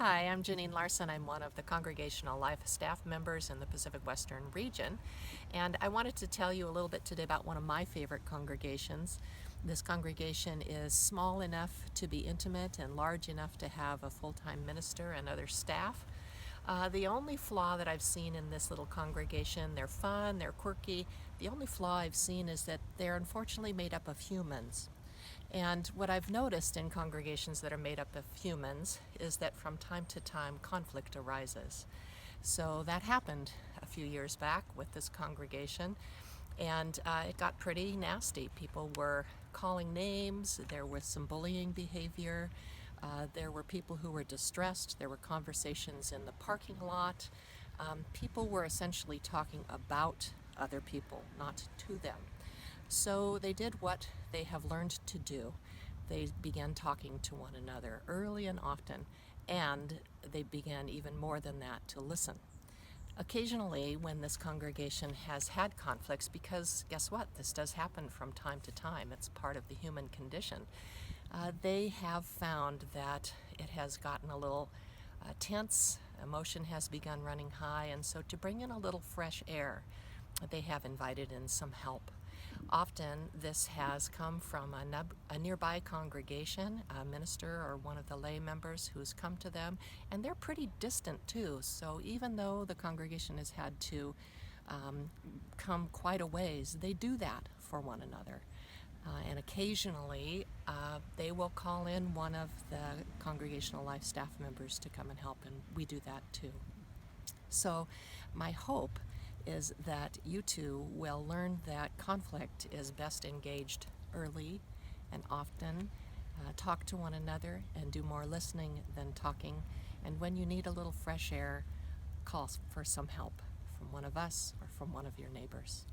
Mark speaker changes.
Speaker 1: Hi, I'm Janine Larsen. I'm one of the Congregational Life staff members in the Pacific Western region, and I wanted to tell you a little bit today about one of my favorite congregations. This congregation is small enough to be intimate and large enough to have a full-time minister and other staff. The only flaw that I've seen in this little congregation, they're fun, they're quirky. The only flaw I've seen is that they're unfortunately made up of humans. And what I've noticed in congregations that are made up of humans is that from time to time conflict arises. So that happened a few years back with this congregation, and it got pretty nasty. People were calling names, there was some bullying behavior, there were people who were distressed, there were conversations in the parking lot. People were essentially talking about other people, not to them. So they did what they have learned to do. They began talking to one another early and often, and they began even more than that to listen. Occasionally, when this congregation has had conflicts, because guess what? This does happen from time to time. It's part of the human condition. They have found that it has gotten a little tense, emotion has begun running high, and so to bring in a little fresh air, they have invited in some help. Often this has come from a nearby congregation, a minister or one of the lay members who's come to them, and they're pretty distant too. So even though the congregation has had to come quite a ways, they do that for one another. And occasionally they will call in one of the Congregational Life staff members to come and help, and we do that too. So my hope is that you too will learn that conflict is best engaged early and often. Talk to one another and do more listening than talking. And when you need a little fresh air, call for some help from one of us or from one of your neighbors.